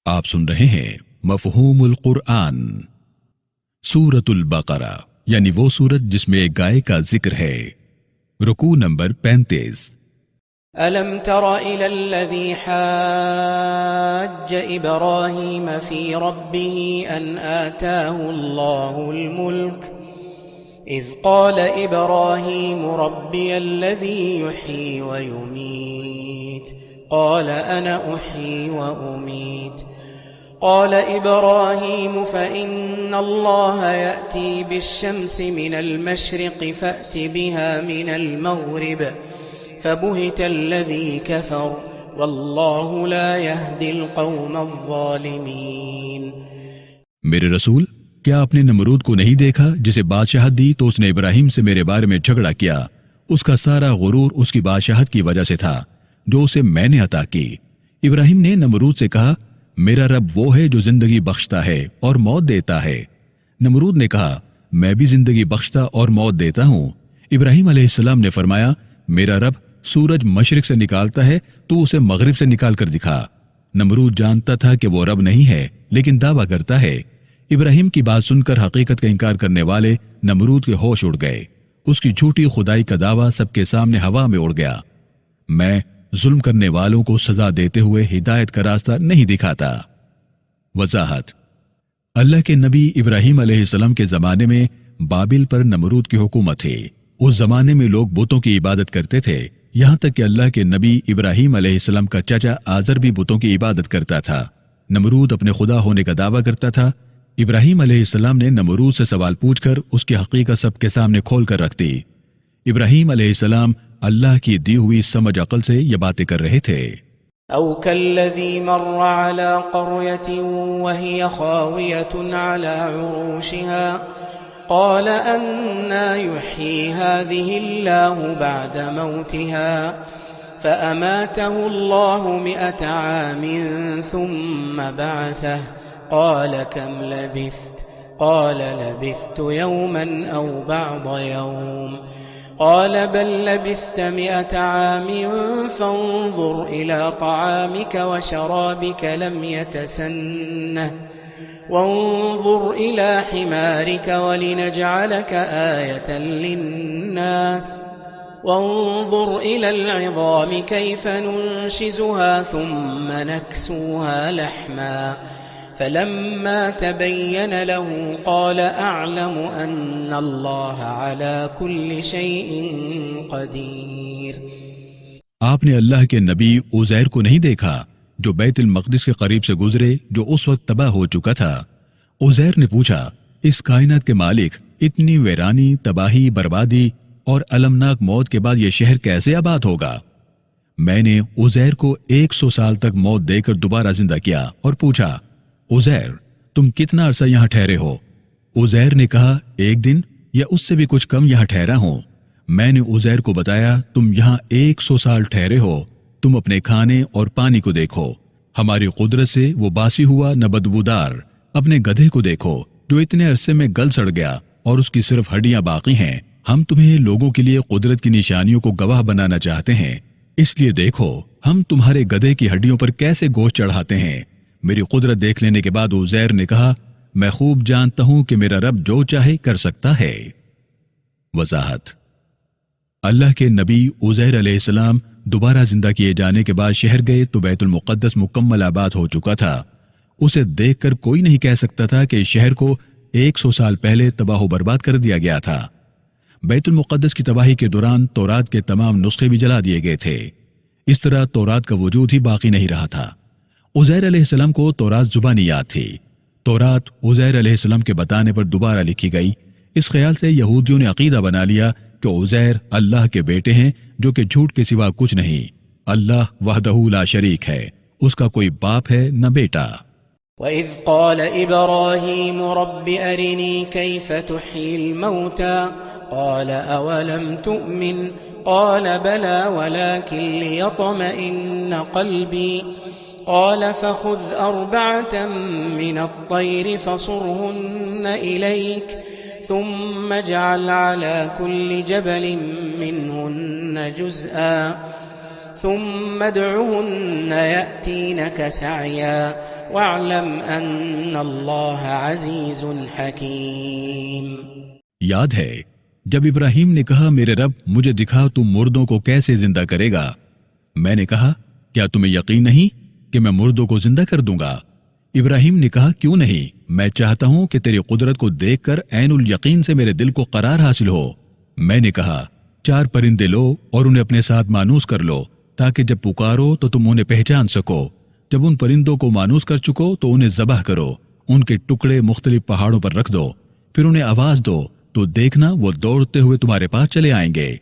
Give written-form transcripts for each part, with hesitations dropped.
آپ سن رہے ہیں مفہوم القرآن، سورۃ البقرہ یعنی وہ سورت جس میں ایک گائے کا ذکر ہے۔ رکوع نمبر 35۔ أَلَمْ تَرَ إِلَى الَّذِي حَاجَّ إِبْرَاهِيمَ فِي رَبِّهِ أَنْ آتَاهُ اللَّهُ الْمُلْكَ إِذْ قَالَ إِبْرَاهِيمُ رَبِّيَ الَّذِي يُحْيِي وَيُمِيتُ قَالَ أَنَا أُحْيِي وَأُمِيتُ قال إبراهيم فإن الله يأتي بالشمس من المشرق فأت بها من المغرب فبهت الذي كفر والله لا يهدي القوم الظالمين۔ میرے رسول، کیا آپ نے نمرود کو نہیں دیکھا جسے بادشاہت دی تو اس نے ابراہیم سے میرے بارے میں جھگڑا کیا؟ اس کا سارا غرور اس کی بادشاہت کی وجہ سے تھا جو اسے میں نے عطا کی۔ ابراہیم نے نمرود سے کہا، میرا رب وہ ہے جو زندگی بخشتا ہے اور موت دیتا ہے۔ نمرود نے کہا، میں بھی زندگی بخشتا اور موت دیتا ہوں۔ ابراہیم علیہ السلام نے فرمایا، میرا رب سورج مشرق سے نکالتا ہے تو اسے مغرب سے نکال کر دکھا۔ نمرود جانتا تھا کہ وہ رب نہیں ہے لیکن دعویٰ کرتا ہے۔ ابراہیم کی بات سن کر حقیقت کا انکار کرنے والے نمرود کے ہوش اڑ گئے۔ اس کی جھوٹی خدائی کا دعویٰ سب کے سامنے ہوا میں اڑ گیا۔ میں ظلم کرنے والوں کو سزا دیتے ہوئے ہدایت کا راستہ نہیں دکھاتا۔ وضاحت: اللہ کے نبی ابراہیم علیہ السلام کے زمانے میں بابل پر نمرود کی حکومت تھی۔ اس زمانے میں لوگ بتوں کی عبادت کرتے تھے، یہاں تک کہ اللہ کے نبی ابراہیم علیہ السلام کا چچا آزر بھی بتوں کی عبادت کرتا تھا۔ نمرود اپنے خدا ہونے کا دعویٰ کرتا تھا۔ ابراہیم علیہ السلام نے نمرود سے سوال پوچھ کر اس کی حقیقت سب کے سامنے کھول کر رکھ دی۔ ابراہیم علیہ السلام اللہ کی دی ہوئی سمجھ عقل سے یہ باتیں کر رہے تھے۔ او كالذي مر على قرية وهي خاوية على عروشها قال أنا يحيي هذه الله بعد موتها فأماته الله 100 عام ثم بعثه قال كم لبثت قال لبثت يوما أو بعض يوم قال بل لبثت 100 عام فانظر إلى طعامك وشرابك لم يتسنه وانظر إلى حمارك ولنجعلك آية للناس وانظر إلى العظام كيف ننشزها ثم نكسوها لحما فلما تبين له قال أعلم أن الله على كل شيء قدير۔ آپ نے اللہ کے نبی عزیر کو نہیں دیکھا جو بیت المقدس کے قریب سے گزرے جو اس وقت تباہ ہو چکا تھا؟ عزیر نے پوچھا، اس کائنات کے مالک، اتنی ویرانی، تباہی، بربادی اور المناک موت کے بعد یہ شہر کیسے آباد ہوگا؟ میں نے عزیر کو 100 سال تک موت دے کر دوبارہ زندہ کیا اور پوچھا، عزیر تم کتنا عرصہ یہاں ٹھہرے ہو؟ عزیر نے کہا، 1 دن یا اس سے بھی کچھ کم یہاں ٹھہرا ہوں۔ میں نے عزیر کو بتایا، تم یہاں 100 سال ٹھہرے ہو، تم اپنے کھانے اور پانی کو دیکھو، ہماری قدرت سے وہ باسی ہوا نہ بدبودار۔ اپنے گدھے کو دیکھو جو اتنے عرصے میں گل سڑ گیا اور اس کی صرف ہڈیاں باقی ہیں۔ ہم تمہیں لوگوں کے لیے قدرت کی نشانیوں کو گواہ بنانا چاہتے ہیں، اس لیے دیکھو ہم تمہارے گدھے کی ہڈیوں پر کیسے گوشت چڑھاتے ہیں۔ میری قدرت دیکھ لینے کے بعد عزیر نے کہا، میں خوب جانتا ہوں کہ میرا رب جو چاہے کر سکتا ہے۔ وضاحت: اللہ کے نبی عزیر علیہ السلام دوبارہ زندہ کیے جانے کے بعد شہر گئے تو بیت المقدس مکمل آباد ہو چکا تھا۔ اسے دیکھ کر کوئی نہیں کہہ سکتا تھا کہ اس شہر کو 100 سال پہلے تباہ و برباد کر دیا گیا تھا۔ بیت المقدس کی تباہی کے دوران تورات کے تمام نسخے بھی جلا دیے گئے تھے۔ اس طرح تورات کا وجود ہی باقی نہیں رہا تھا۔ عزیر علیہ السلام کو تورات زبانی یاد تھی۔ تورات عزیر علیہ السلام کے بتانے پر دوبارہ لکھی گئی۔ اس خیال سے یہودیوں نے عقیدہ بنا لیا کہ عزیر اللہ کے بیٹے ہیں، جو کہ جھوٹ کے سوا کچھ نہیں۔ اللہ وحدہ لا شریک ہے، اس کا کوئی باپ ہے نہ بیٹا۔ وَإِذْ قَالَ إِبْرَاهِيمُ رَبِّ أَرِنِي كَيْفَ تُحْيِي الْمَوْتَى قَالَ أَوَلَمْ تُؤْمِنْ قَالَ بَلَى وَلَكِنْ لِيَطْمَئِنَّ قَلْبِي قال فخذ 4 من الطير فصرهن إليك ثم اجعل على كل جبل منهن جزءا ثم ادعهن يأتينك سعيا واعلم ان اللہ عزیز حکیم۔ یاد ہے جب ابراہیم نے کہا میرے رب مجھے دکھا تم مردوں کو کیسے زندہ کرے گا؟ میں نے کہا کیا تمہیں یقین نہیں کہ میں مردوں کو زندہ کر دوں گا؟ ابراہیم نے کہا کیوں نہیں، میں چاہتا ہوں کہ تیری قدرت کو دیکھ کر عین الیقین سے میرے دل کو قرار حاصل ہو۔ میں نے کہا 4 پرندے لو اور انہیں اپنے ساتھ مانوس کر لو تاکہ جب پکارو تو تم انہیں پہچان سکو۔ جب ان پرندوں کو مانوس کر چکو تو انہیں ذبح کرو، ان کے ٹکڑے مختلف پہاڑوں پر رکھ دو، پھر انہیں آواز دو تو دیکھنا وہ دوڑتے ہوئے تمہارے پاس چلے آئیں گے۔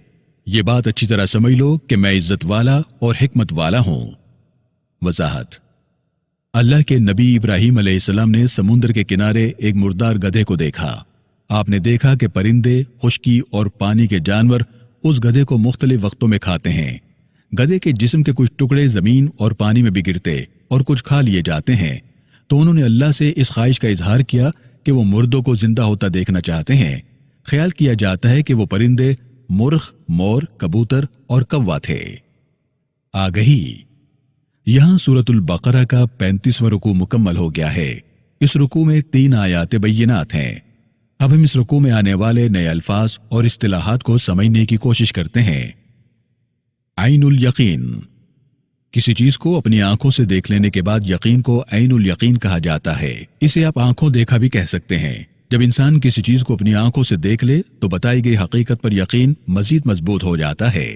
یہ بات اچھی طرح سمجھ لو کہ میں عزت والا اور حکمت والا ہوں۔ وضاحت: اللہ کے نبی ابراہیم علیہ السلام نے سمندر کے کنارے ایک مردار گدھے کو دیکھا۔ آپ نے دیکھا کہ پرندے، خشکی اور پانی کے جانور اس گدھے کو مختلف وقتوں میں کھاتے ہیں۔ گدھے کے جسم کے کچھ ٹکڑے زمین اور پانی میں بھی گرتے اور کچھ کھا لیے جاتے ہیں، تو انہوں نے اللہ سے اس خواہش کا اظہار کیا کہ وہ مردوں کو زندہ ہوتا دیکھنا چاہتے ہیں۔ خیال کیا جاتا ہے کہ وہ پرندے مرغ، مور، کبوتر اور کوا تھے۔ آگہی: یہاں سورۃ البقرہ کا 35واں رکوع مکمل ہو گیا ہے۔ اس رکوع میں 3 آیات بینات ہیں۔ اب ہم اس رکوع میں آنے والے نئے الفاظ اور اصطلاحات کو سمجھنے کی کوشش کرتے ہیں۔ عین الیقین: کسی چیز کو اپنی آنکھوں سے دیکھ لینے کے بعد یقین کو عین الیقین کہا جاتا ہے۔ اسے آپ آنکھوں دیکھا بھی کہہ سکتے ہیں۔ جب انسان کسی چیز کو اپنی آنکھوں سے دیکھ لے تو بتائی گئی حقیقت پر یقین مزید مضبوط ہو جاتا ہے۔